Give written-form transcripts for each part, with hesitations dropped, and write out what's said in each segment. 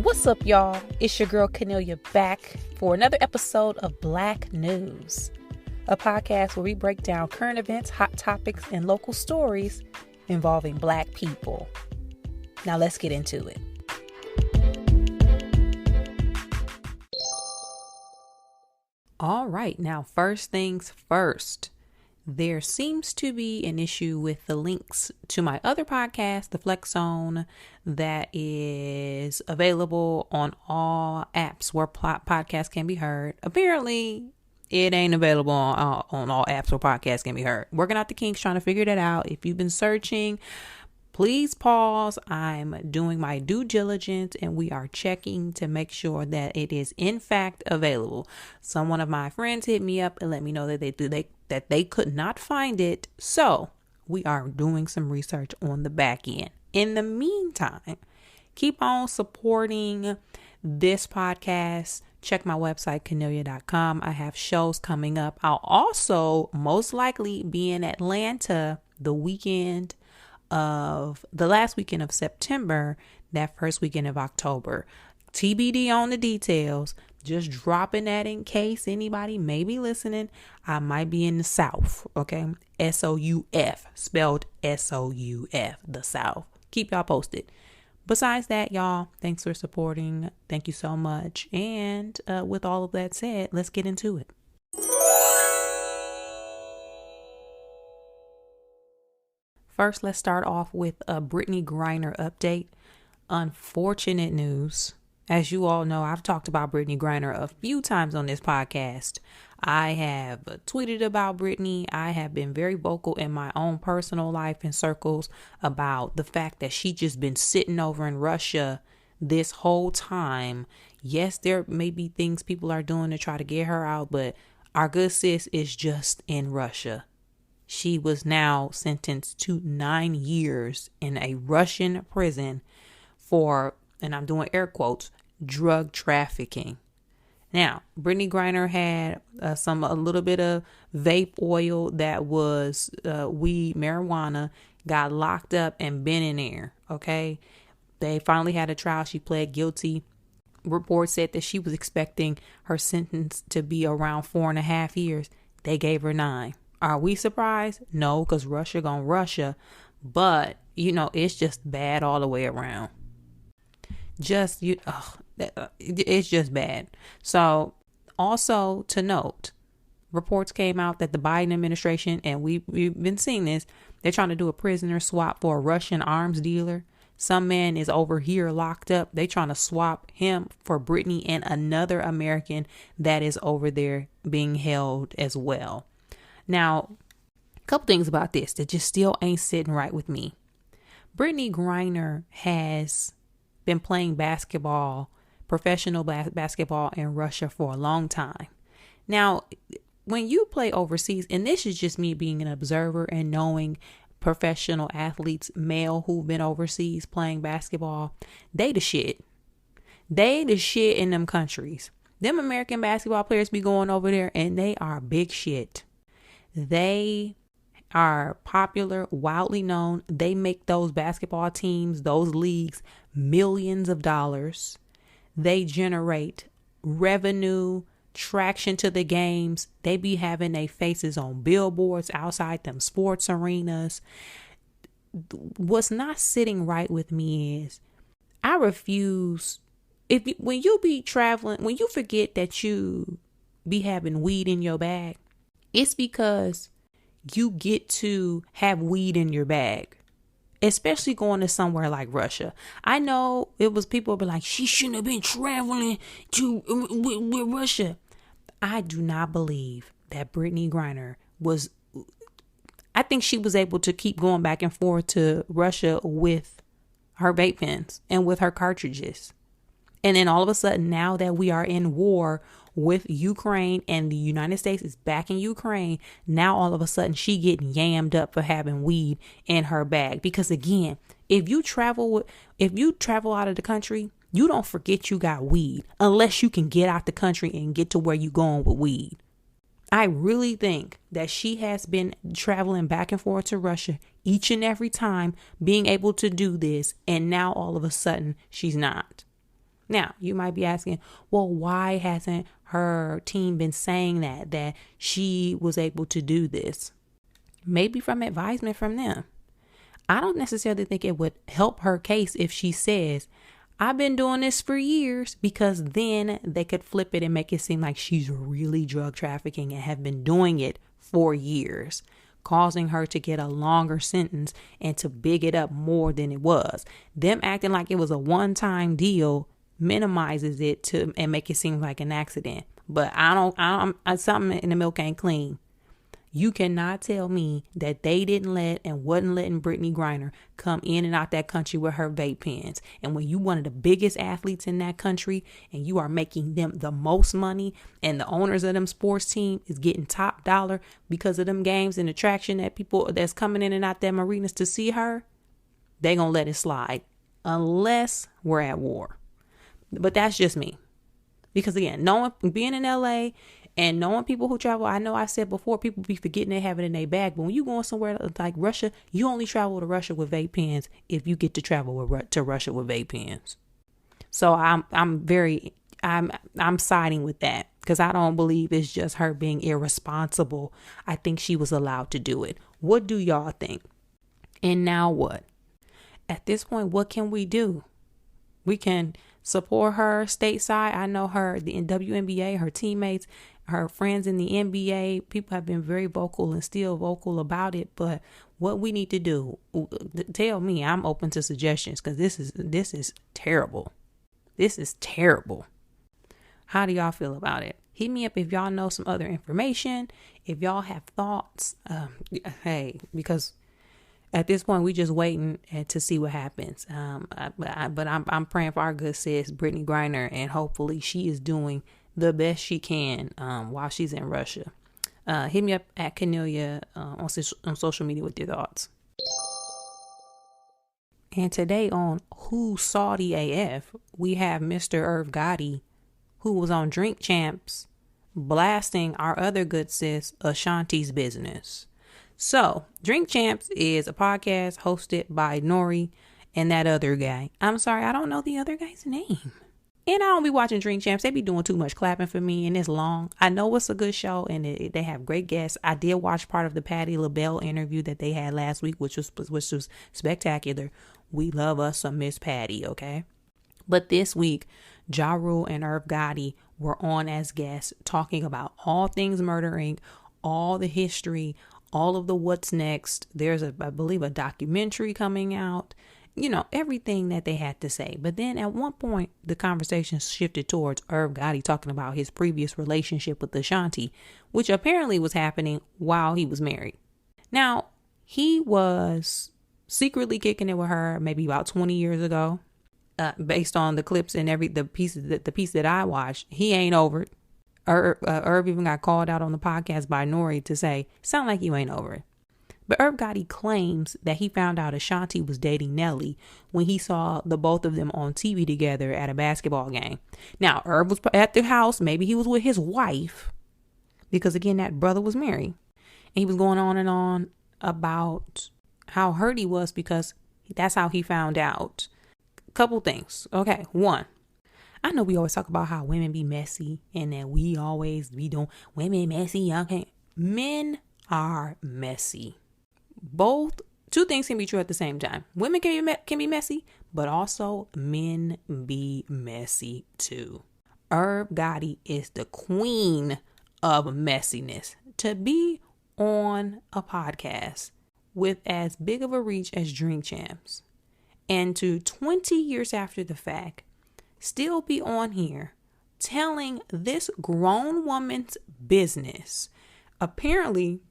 What's up, y'all? It's your girl Cornelia back for another episode of Black News, a podcast where we break down current events, hot topics, and local stories involving Black people. Now let's get into it. All right, now first things first. There seems to be an issue with the links to my other podcast, The Flex Zone, that is available on all apps where podcasts can be heard. Apparently, it ain't available on all apps where podcasts can be heard. Working out the kinks, trying to figure that out. If you've been searching, please pause. I'm doing my due diligence and we are checking to make sure that it is in fact available. One of my friends hit me up and let me know that they could not find it. So we are doing some research on the back end. In the meantime, keep on supporting this podcast. Check my website, Cornelia.com. I have shows coming up. I'll also most likely be in Atlanta the last weekend of September, that first weekend of October. TBD on the details. Just dropping that in case anybody may be listening. I might be in the South, okay? S-O-U-F, spelled S-O-U-F, the South. Keep y'all posted. Besides that, y'all, thanks for supporting. Thank you so much. And with all of that said, let's get into it. First, let's start off with a Brittany Griner update. Unfortunate news. As you all know, I've talked about Brittany Griner a few times on this podcast. I have tweeted about Brittany. I have been very vocal in my own personal life and circles about the fact that she just been sitting over in Russia this whole time. Yes, there may be things people are doing to try to get her out, but our good sis is just in Russia. She was now sentenced to 9 years in a Russian prison for, and I'm doing air quotes, drug trafficking. Now, Brittany Griner had a little bit of vape oil that was weed, marijuana, got locked up and been in there. Okay. They finally had a trial. She pled guilty. Reports said that she was expecting her sentence to be around 4.5 years. They gave her 9. Are we surprised? No, because Russia gonna Russia. But, it's just bad all the way around. It's just bad. So, also to note, reports came out that the Biden administration, and we've been seeing this, they're trying to do a prisoner swap for a Russian arms dealer. Some man is over here locked up. They trying to swap him for Brittany and another American that is over there being held as well. Now, a couple things about this that just still ain't sitting right with me. Brittany Griner has been playing basketball, professional basketball in Russia for a long time. Now, when you play overseas, and this is just me being an observer and knowing professional athletes, male who've been overseas playing basketball, they the shit. They the shit in them countries. Them American basketball players be going over there and they are big shit. They are popular, wildly known. They make those basketball teams, those leagues, millions of dollars. They generate revenue, traction to the games. They be having their faces on billboards outside them sports arenas. What's not sitting right with me is I refuse. When you be traveling, when you forget that you be having weed in your bag, it's because you get to have weed in your bag, especially going to somewhere like Russia. I know it was people be like, she shouldn't have been traveling with Russia. I do not believe that Brittany Griner was. I think she was able to keep going back and forth to Russia with her vape pens and with her cartridges. And then all of a sudden, now that we are in war with Ukraine and the United States is backing Ukraine, now all of a sudden she getting yammed up for having weed in her bag. Because again, if you travel out of the country, you don't forget you got weed unless you can get out the country and get to where you going with weed. I really think that she has been traveling back and forth to Russia each and every time, being able to do this. And now all of a sudden she's not. Now, you might be asking, well, why hasn't her team been saying that she was able to do this? Maybe from advisement from them. I don't necessarily think it would help her case if she says, I've been doing this for years, because then they could flip it and make it seem like she's really drug trafficking and have been doing it for years, causing her to get a longer sentence and to big it up more than it was. Them acting like it was a one-time deal minimizes it and make it seem like an accident. But something in the milk ain't clean. You cannot tell me that they didn't let and wasn't letting Brittany Griner come in and out that country with her vape pens. And when you one of the biggest athletes in that country and you are making them the most money, and the owners of them sports team is getting top dollar because of them games and attraction that people that's coming in and out them arenas to see her, they gonna let it slide unless we're at war. But that's just me. Because again, being in LA and knowing people who travel, I know I said before, people be forgetting they have it in their bag. But when you going somewhere like Russia, you only travel to Russia with vape pens if you get to travel to Russia with vape pens. So I'm siding with that, because I don't believe it's just her being irresponsible. I think she was allowed to do it. What do y'all think? And now what? At this point, what can we do? We can support her stateside. I know her, the WNBA, her teammates, her friends in the NBA, people have been very vocal and still vocal about it. But what we need to do, tell me. I'm open to suggestions, because this is terrible. This is terrible. How do y'all feel about it? Hit me up if y'all know some other information. If y'all have thoughts, hey, because at this point, we just waiting to see what happens. But I'm praying for our good sis, Brittany Griner, and hopefully she is doing the best she can while she's in Russia. Hit me up at Cornelia on social media with your thoughts. And today on Who's Saudi AF, we have Mr. Irv Gotti, who was on Drink Champs, blasting our other good sis, Ashanti's business. So, Drink Champs is a podcast hosted by Nori and that other guy. I'm sorry, I don't know the other guy's name. And I don't be watching Drink Champs. They be doing too much clapping for me, and it's long. I know it's a good show, and they have great guests. I did watch part of the Patti LaBelle interview that they had last week, which was spectacular. We love us some Miss Patti, okay? But this week, Ja Rule and Irv Gotti were on as guests talking about all things Murder Inc., all the history, all of the what's next. There's I believe a documentary coming out, everything that they had to say. But then at one point, the conversation shifted towards Irv Gotti talking about his previous relationship with Ashanti, which apparently was happening while he was married. Now, he was secretly kicking it with her maybe about 20 years ago, based on the clips and the piece that I watched. He ain't over it. Irv even got called out on the podcast by Nori to say, sound like you ain't over it. But Irv Gotti claims that he found out Ashanti was dating Nelly when he saw the both of them on TV together at a basketball game. Now, Irv was at the house. Maybe he was with his wife, because again, that brother was married. And he was going on and on about how hurt he was because that's how he found out. Couple things. Okay, one. I know we always talk about how women be messy and that we always be doing women messy. Y'all can't. Men are messy. Two things can be true at the same time. Women can be messy, but also men be messy too. Irv Gotti is the queen of messiness. To be on a podcast with as big of a reach as Drink Champs, and to 20 years after the fact, still be on here telling this grown woman's business. Apparently,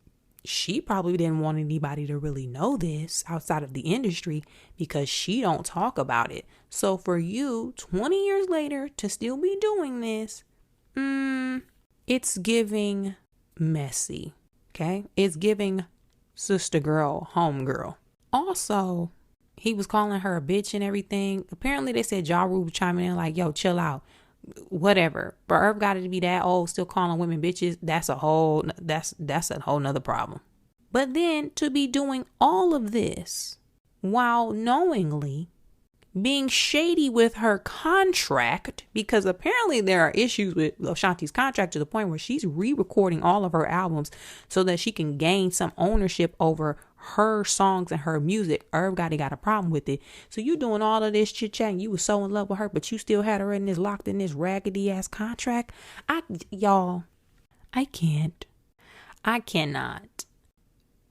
she probably didn't want anybody to really know this outside of the industry because she don't talk about it. So for you, 20 years later, to still be doing this, it's giving messy, okay? It's giving sister girl, home girl. Also, he was calling her a bitch and everything. Apparently, they said Ja Rule was chiming in like, yo, chill out. Whatever. But Irv got to be that old, still calling women bitches. That's a whole nother problem. But then to be doing all of this while knowingly being shady with her contract, because apparently there are issues with Ashanti's contract to the point where she's re-recording all of her albums so that she can gain some ownership over her songs and her music. Irv Gotti got a problem with it. So you doing all of this chit chat and you was so in love with her, but you still had her in this locked in this raggedy ass contract. I cannot.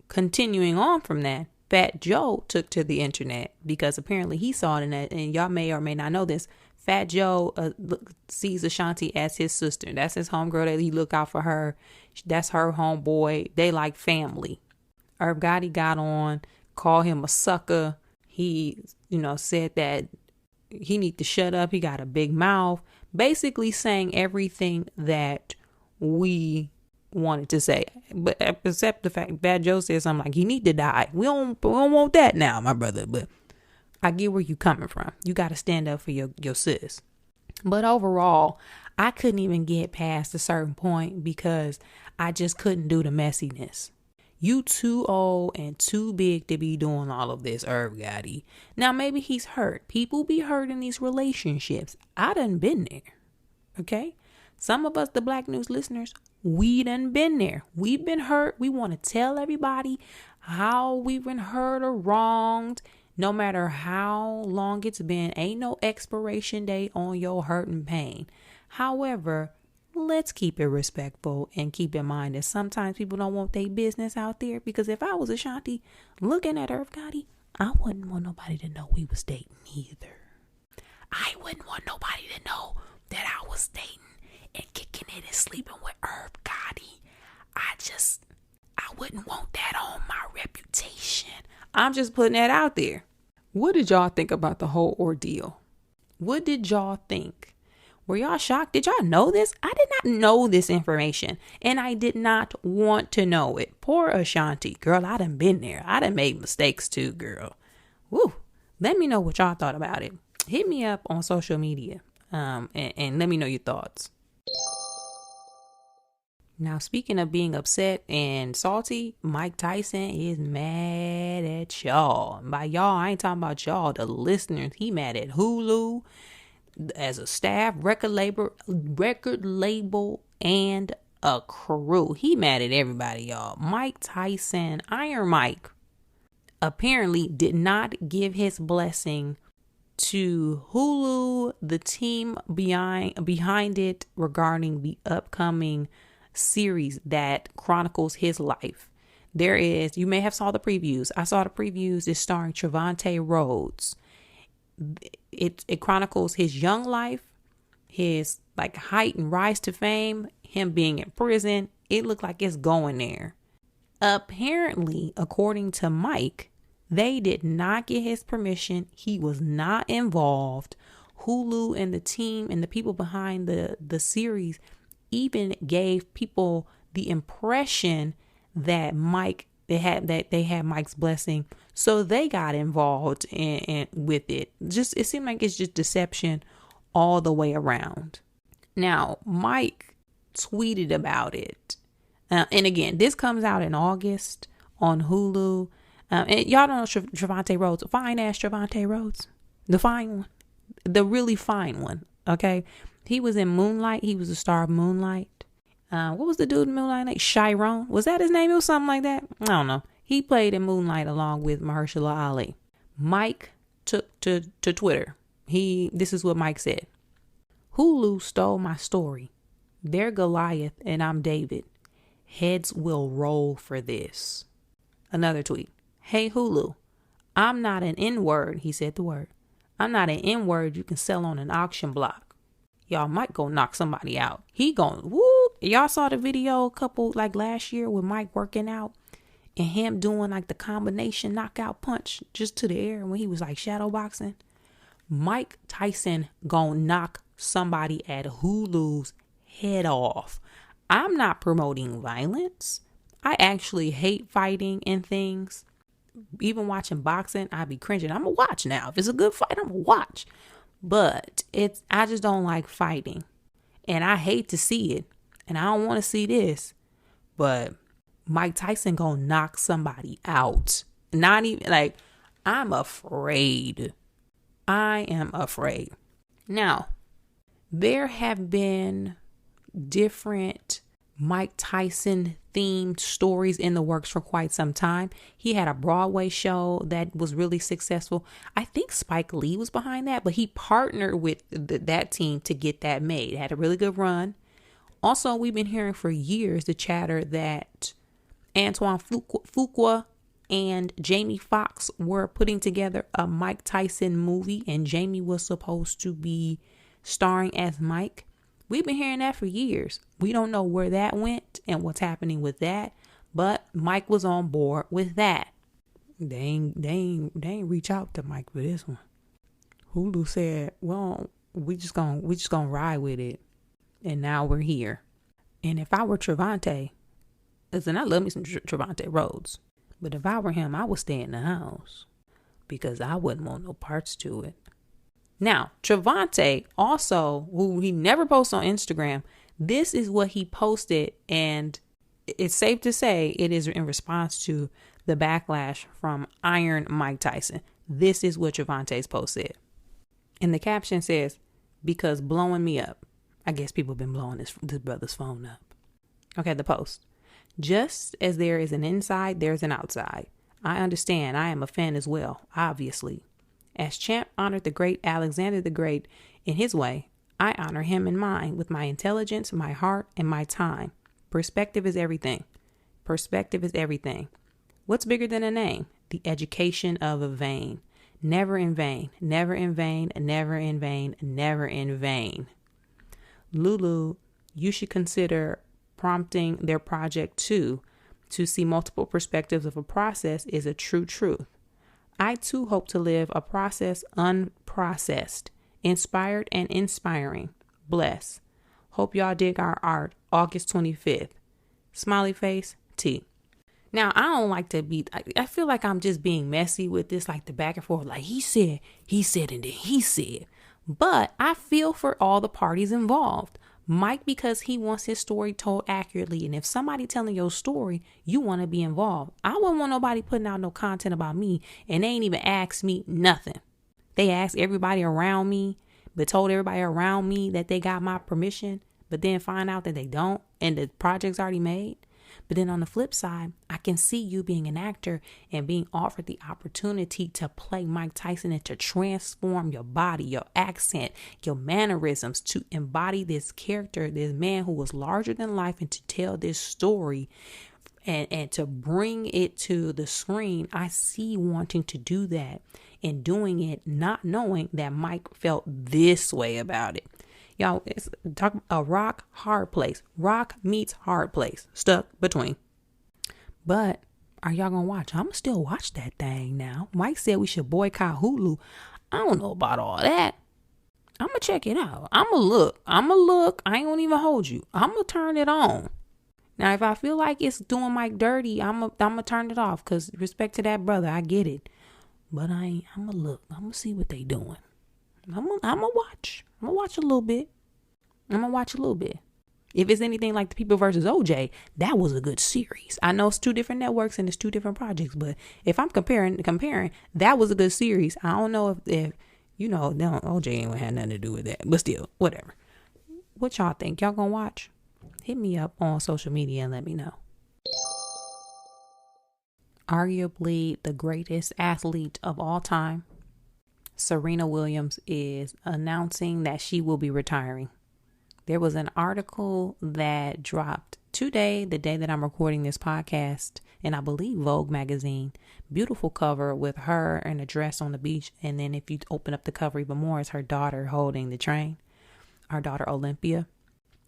Continuing on from that, Fat Joe took to the internet because apparently he saw it in that, and y'all may or may not know this. Fat Joe sees Ashanti as his sister. That's his homegirl that he look out for her. That's her homeboy. They like family. Irv Gotti got on, called him a sucker. He, said that he need to shut up. He got a big mouth. Basically saying everything that we wanted to say, but except the fact Bad Joe said something like he need to die. We don't want that now, my brother. But I get where you coming from. You got to stand up for your sis. But overall, I couldn't even get past a certain point because I just couldn't do the messiness. You too old and too big to be doing all of this, Irv Gotti. Now maybe he's hurt. People be hurt in these relationships. I done been there. Okay? Some of us, the Black News listeners, we done been there. We've been hurt. We want to tell everybody how we've been hurt or wronged. No matter how long it's been, ain't no expiration date on your hurt and pain. However, let's keep it respectful and keep in mind that sometimes people don't want their business out there. Because if I was Ashanti looking at Irv Gotti, I wouldn't want nobody to know we was dating either. I wouldn't want nobody to know that I was dating and kicking it and sleeping with Irv Gotti. I wouldn't want that on my reputation. I'm just putting that out there. What did y'all think about the whole ordeal? What did y'all think? Were y'all shocked? Did y'all know this? I did not know this information, and I did not want to know it. Poor Ashanti. Girl, I done been there. I done made mistakes too, girl. Woo. Let me know what y'all thought about it. Hit me up on social media and let me know your thoughts. Now, speaking of being upset and salty, Mike Tyson is mad at y'all. By y'all, I ain't talking about y'all, the listeners. He mad at Hulu as a staff, record label, and a crew. He mad at everybody, y'all. Mike Tyson, Iron Mike, apparently did not give his blessing to Hulu, the team behind it, regarding the upcoming series that chronicles his life. You may have saw the previews. I saw the previews. It's starring Trevante Rhodes. It chronicles his young life, his height and rise to fame, him being in prison. It looked like it's going there. Apparently, according to Mike, they did not get his permission. He was not involved. Hulu and the team and the people behind the series even gave people the impression that they had Mike's blessing, so they got involved in with it. It seemed like it's just deception all the way around. Now, Mike tweeted about it, and again, this comes out in August on Hulu. And y'all don't know Trevante Rhodes, fine ass Trevante Rhodes, the fine one, the really fine one. Okay. He was in Moonlight. He was the star of Moonlight. What was the dude in Moonlight? Chiron. Was that his name? It was something like that. I don't know. He played in Moonlight along with Mahershala Ali. Mike took to Twitter. This is what Mike said. Hulu stole my story. They're Goliath and I'm David. Heads will roll for this. Another tweet. Hey Hulu, I'm not an N-word. He said the word. I'm not an N-word you can sell on an auction block. Y'all might go knock somebody out. He going, woo. Y'all saw the video last year with Mike working out and him doing the combination knockout punch just to the air when he was shadow boxing. Mike Tyson gonna knock somebody at Hulu's head off. I'm not promoting violence. I actually hate fighting and things. Even watching boxing, I be cringing. I'm gonna watch now. If it's a good fight, I'm gonna watch. But I just don't like fighting. And I hate to see it. And I don't want to see this. But Mike Tyson gonna knock somebody out. Not even I'm afraid. I am afraid. Now, there have been different Mike Tyson themed stories in the works for quite some time. He had a Broadway show that was really successful. I think Spike Lee was behind that, but he partnered with that team to get that made. It had a really good run. Also, we've been hearing for years the chatter that Antoine Fuqua and Jamie Foxx were putting together a Mike Tyson movie, and Jamie was supposed to be starring as Mike. We've been hearing that for years. We don't know where that went and what's happening with that, but Mike was on board with that. They ain't reach out to Mike for this one. Hulu said, "Well, we just gonna ride with it," and now we're here. And if I were Trevante, listen, I love me some Trevante Rhodes, but if I were him, I would stay in the house because I wouldn't want no parts to it. Now, Trevante also, who he never posts on Instagram, this is what he posted, and it's safe to say it is in response to the backlash from Iron Mike Tyson. This is what Trevante's post said. And the caption says, "Because blowing me up." I guess people have been blowing this brother's phone up. Okay, the post. "Just as there is an inside, there's an outside. I understand. I am a fan as well, obviously. As Champ honored the great Alexander the Great in his way, I honor him in mine with my intelligence, my heart, and my time. Perspective is everything. Perspective is everything. What's bigger than a name? The education of a vein. Never in vain, never in vain, never in vain, never in vain. Lulu, you should consider prompting their project too. To see multiple perspectives of a process is a true truth. I too hope to live a process unprocessed, inspired and inspiring. Bless. Hope y'all dig our art. August 25th. Smiley face, T." Now, I don't like to be, I feel like I'm just being messy with this, like the back and forth, like he said, and then he said. But I feel for all the parties involved. Mike, because he wants his story told accurately. And if somebody telling your story, you want to be involved. I wouldn't want nobody putting out no content about me, and they ain't even asked me nothing. They asked everybody around me, but told everybody around me that they got my permission, but then find out that they don't, and the project's already made. But then on the flip side, I can see you being an actor and being offered the opportunity to play Mike Tyson and to transform your body, your accent, your mannerisms, to embody this character, this man who was larger than life, and to tell this story and to bring it to the screen. I see wanting to do that and doing it, not knowing that Mike felt this way about it. Y'all, it's talk a rock hard place. Rock meets hard place. Stuck between. But are y'all gonna watch? I'm gonna still watch that thing now. Mike said we should boycott Hulu. I don't know about all that. I'm gonna check it out. I'm gonna look. I ain't gonna even hold you. I'm gonna turn it on. Now, if I feel like it's doing Mike dirty, I'm gonna turn it off. Cause respect to that brother, I get it. But I'm gonna look. I'm gonna see what they doing. I'm gonna watch. I'm gonna watch a little bit. If it's anything like The People versus OJ, that was a good series. I know it's two different networks and it's two different projects, but if I'm comparing, that was a good series. I don't know if no, OJ ain't had nothing to do with that, but still, whatever. What y'all think? Y'all gonna watch? Hit me up on social media and let me know. Arguably the greatest athlete of all time, Serena Williams is announcing that she will be retiring. There was an article that dropped today, the day that I'm recording this podcast, and I believe Vogue magazine. Beautiful cover with her in a dress on the beach. And then if you open up the cover even more, it's her daughter holding the train, our daughter Olympia.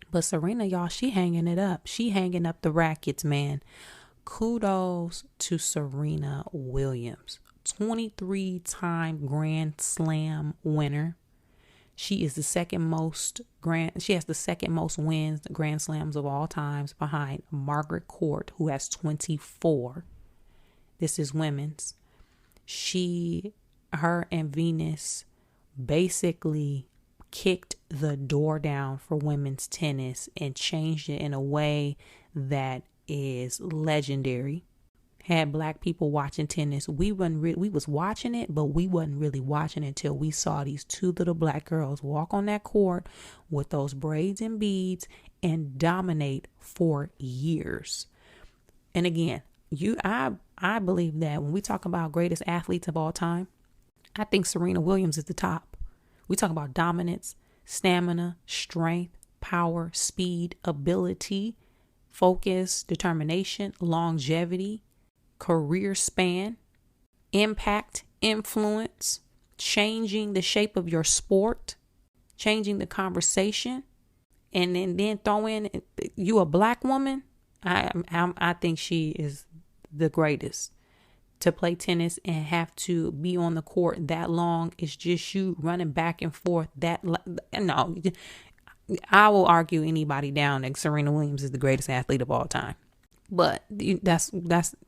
But Serena, y'all, she hanging it up. She hanging up the rackets, man. Kudos to Serena Williams. 23-time Grand Slam winner. She is the second most wins, Grand Slams of all times, behind Margaret Court, who has 24. This is women's. Her and Venus basically kicked the door down for women's tennis and changed it in a way that is legendary. had black people watching tennis. We was watching it, but we wasn't really watching it until we saw these two little black girls walk on that court with those braids and beads and dominate for years. And again, I believe that when we talk about greatest athletes of all time, I think Serena Williams is the top. We talk about dominance, stamina, strength, power, speed, ability, focus, determination, longevity, career span, impact, influence, changing the shape of your sport, changing the conversation, and then throw in you a black woman. I think she is the greatest. To play tennis and have to be on the court that long, it's just you running back and forth. No, I will argue anybody down that Serena Williams is the greatest athlete of all time. But that's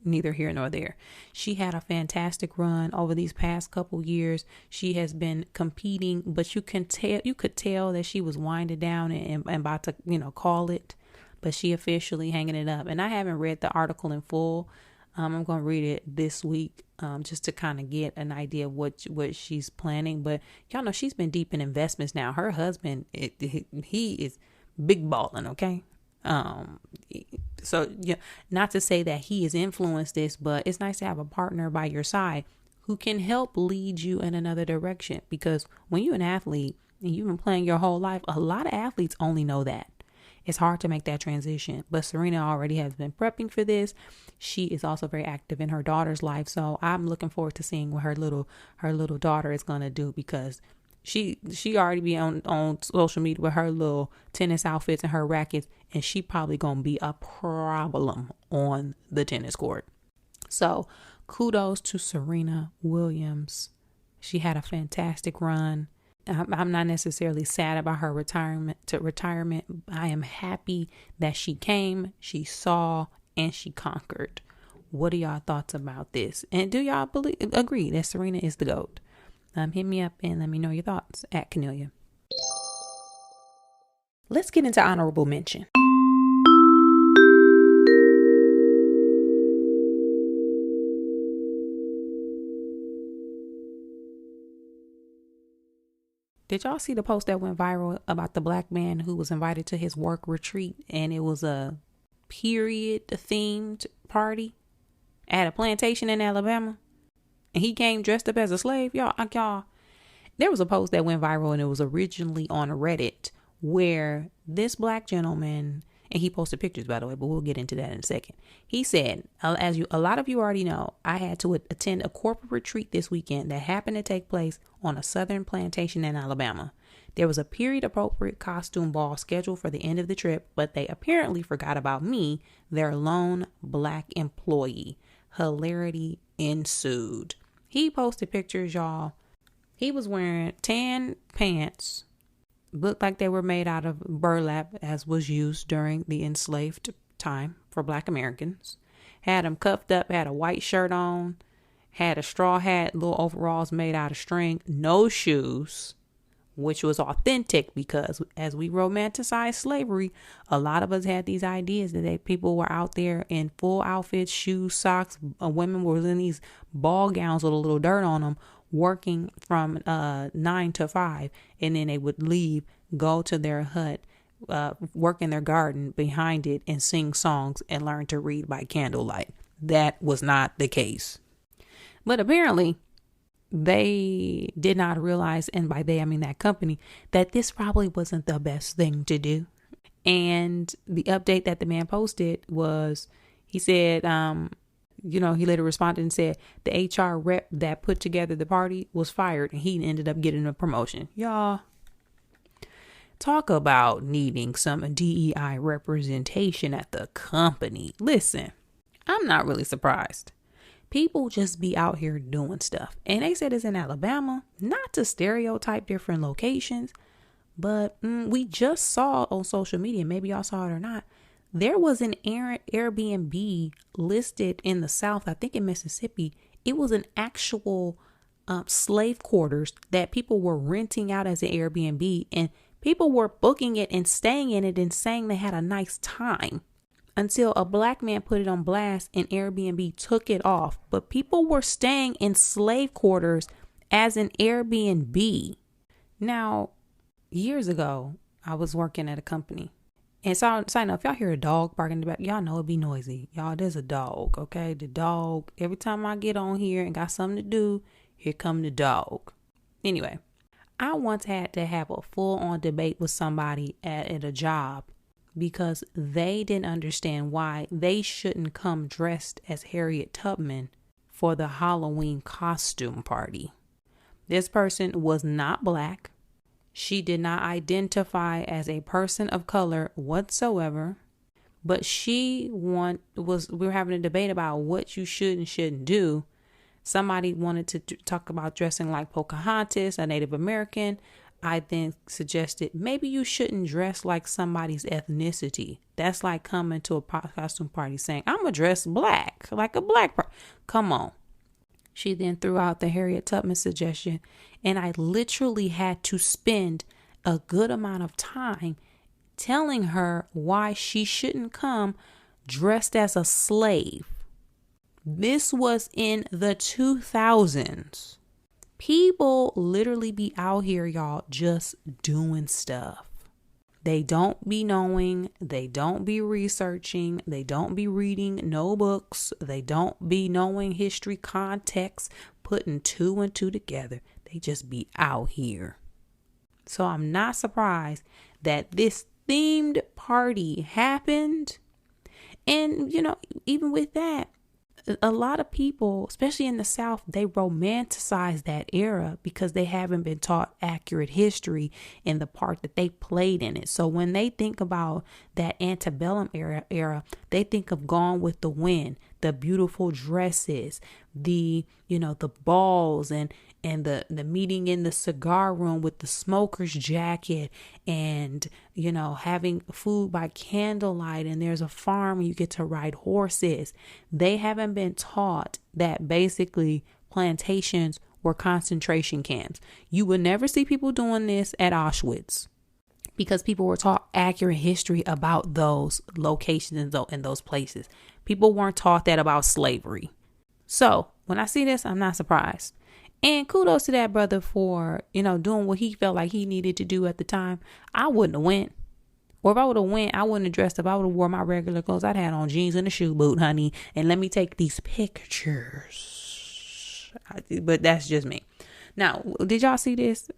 neither here nor there. She had a fantastic run over these past couple years. She has been competing, but you could tell that she was winding down and about to, call it. But she officially hanging it up. And I haven't read the article in full. I'm going to read it this week just to kind of get an idea of what she's planning. But y'all know she's been deep in investments now. Her husband, he is big balling, okay? So yeah, not to say that he has influenced this, but it's nice to have a partner by your side who can help lead you in another direction. Because when you're an athlete and you've been playing your whole life, a lot of athletes only know that. It's hard to make that transition, but Serena already has been prepping for this. She is also very active in her daughter's life. So I'm looking forward to seeing what her little daughter is going to do, because she already be on social media with her little tennis outfits and her rackets, and she probably going to be a problem on the tennis court. So kudos to Serena Williams. She had a fantastic run. I'm not necessarily sad about her retirement. I am happy that she came, she saw, and she conquered. What are y'all thoughts about this? And do y'all agree that Serena is the GOAT? Hit me up and let me know your thoughts at Cornelia. Let's get into honorable mention. Did y'all see the post that went viral about the black man who was invited to his work retreat, and it was a period themed party at a plantation in Alabama, and he came dressed up as a slave? Y'all, there was a post that went viral, and it was originally on Reddit, where this black gentleman, and he posted pictures, by the way, but we'll get into that in a second. He said, a lot of you already know, I had to attend a corporate retreat this weekend that happened to take place on a southern plantation in Alabama. There was a period appropriate costume ball scheduled for the end of the trip, but they apparently forgot about me, their lone black employee. Hilarity ensued. He posted pictures, y'all. He was wearing tan pants, looked like they were made out of burlap, as was used during the enslaved time for black Americans. Had him cuffed up, had a white shirt on, had a straw hat, little overalls made out of string, no shoes, which was authentic, because as we romanticize slavery, a lot of us had these ideas that people were out there in full outfits, shoes, socks. Women were in these ball gowns with a little dirt on them, working from 9 to 5, and then they would leave, go to their hut, work in their garden behind it, and sing songs and learn to read by candlelight. That was not the case. But apparently they did not realize, and by they I mean that company, that this probably wasn't the best thing to do. And the update that the man posted was, he said, he later responded and said the HR rep that put together the party was fired, and he ended up getting a promotion. Y'all, talk about needing some DEI representation at the company. Listen, I'm not really surprised. People just be out here doing stuff. And they said it's in Alabama, not to stereotype different locations, but we just saw on social media, maybe y'all saw it or not, there was an Airbnb listed in the South, I think in Mississippi. It was an actual slave quarters that people were renting out as an Airbnb, and people were booking it and staying in it and saying they had a nice time. until a black man put it on blast and Airbnb took it off. But people were staying in slave quarters as an Airbnb. Now, years ago, I was working at a company. And so, sign up, if y'all hear a dog barking in the back, y'all know it be noisy. Y'all, there's a dog, okay? The dog, every time I get on here and got something to do, here come the dog. Anyway, I once had to have a full-on debate with somebody at a job because they didn't understand why they shouldn't come dressed as Harriet Tubman for the Halloween costume party. This person was not black. She did not identify as a person of color whatsoever, but we were having a debate about what you should and shouldn't do. Somebody wanted to talk about dressing like Pocahontas, a Native American. I then suggested maybe you shouldn't dress like somebody's ethnicity. That's like coming to a costume party saying, I'm going to dress black, like a black person. Come on. She then threw out the Harriet Tubman suggestion, and I literally had to spend a good amount of time telling her why she shouldn't come dressed as a slave. This was in the 2000s. People literally be out here, y'all, just doing stuff. They don't be knowing, they don't be researching, they don't be reading no books, they don't be knowing history context, putting two and two together. They just be out here. So I'm not surprised that this themed party happened. And, even with that, a lot of people, especially in the South, they romanticize that era because they haven't been taught accurate history in the part that they played in it. So when they think about that antebellum era, they think of Gone with the Wind, the beautiful dresses, the balls and the meeting in the cigar room with the smoker's jacket and, having food by candlelight, and there's a farm and you get to ride horses. They haven't been taught that basically plantations were concentration camps. You would never see people doing this at Auschwitz because people were taught accurate history about those locations and those places. People weren't taught that about slavery. So when I see this, I'm not surprised. And kudos to that brother for, doing what he felt like he needed to do at the time. I wouldn't have went. Or if I would have went, I wouldn't have dressed up. I would have wore my regular clothes. I'd had on jeans and a shoe boot, honey. And let me take these pictures. But that's just me. Now, did y'all see this?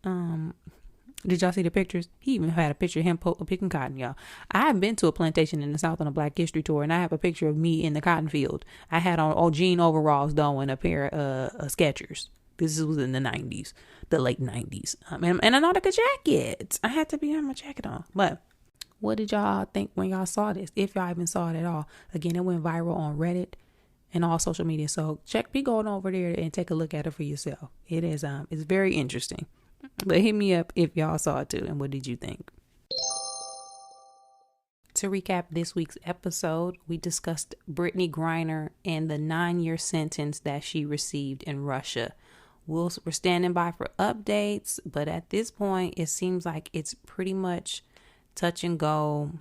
Did y'all see the pictures? He even had a picture of him picking cotton, y'all. I haven't been to a plantation in the South on a Black History tour, and I have a picture of me in the cotton field. I had on jean overalls, though, and a pair of Skechers. This was in the 90s, the late 90s. And a Nautica jacket. I had to have my jacket on. But what did y'all think when y'all saw this? If y'all even saw it at all. Again, it went viral on Reddit and all social media. So be going over there and take a look at it for yourself. It is, it's very interesting. But hit me up if y'all saw it too. And what did you think? To recap this week's episode, we discussed Brittany Griner and the 9-year sentence that she received in Russia. We're standing by for updates, but at this point, it seems like it's pretty much touch and go.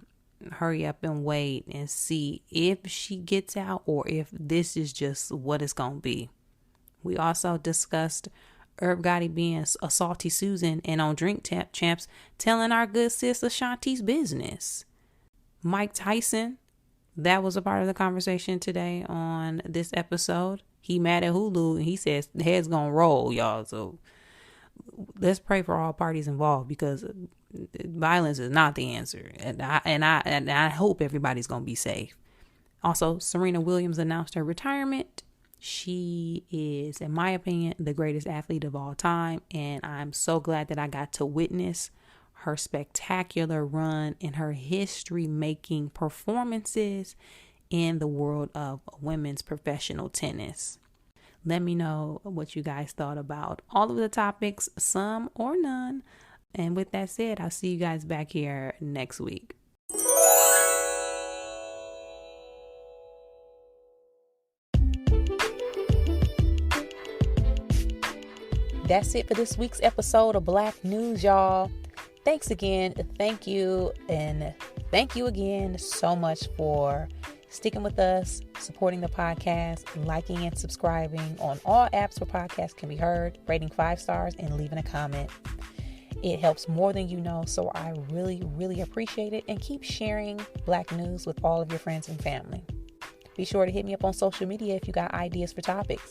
Hurry up and wait and see if she gets out or if this is just what it's going to be. We also discussed Gotti being a salty Susan and on Drink Champs telling our good sis Ashanti's business. Mike Tyson, that was a part of the conversation today on this episode. He mad at Hulu and he says the head's gonna roll, y'all. So let's pray for all parties involved because violence is not the answer. And I hope everybody's gonna be safe. Also, Serena Williams announced her retirement. She is, in my opinion, the greatest athlete of all time. And I'm so glad that I got to witness her spectacular run and her history-making performances in the world of women's professional tennis. Let me know what you guys thought about all of the topics, some or none. And with that said, I'll see you guys back here next week. That's it for this week's episode of Black News, y'all. Thanks again. Thank you. And thank you again so much for sticking with us, supporting the podcast, liking and subscribing on all apps where podcasts can be heard, rating 5 stars, and leaving a comment. It helps more than you know, so I really, really appreciate it. And keep sharing Black news with all of your friends and family. Be sure to hit me up on social media if you got ideas for topics.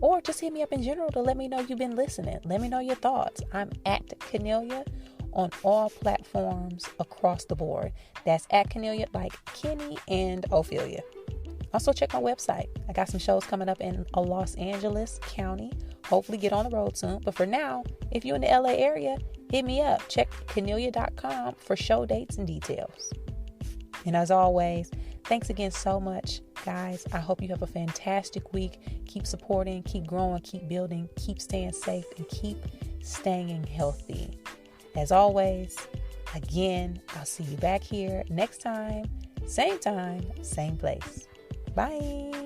Or just hit me up in general to let me know you've been listening. Let me know your thoughts. I'm at Cornelia on all platforms across the board. That's at Cornelia, like Kenny and Ophelia. Also check my website. I got some shows coming up in Los Angeles County. Hopefully get on the road soon. But for now, if you're in the LA area, hit me up. Check Cornelia.com for show dates and details. And as always, thanks again so much, guys. I hope you have a fantastic week. Keep supporting, keep growing, keep building, keep staying safe, and keep staying healthy. As always, again, I'll see you back here next time, same time, same place. Bye.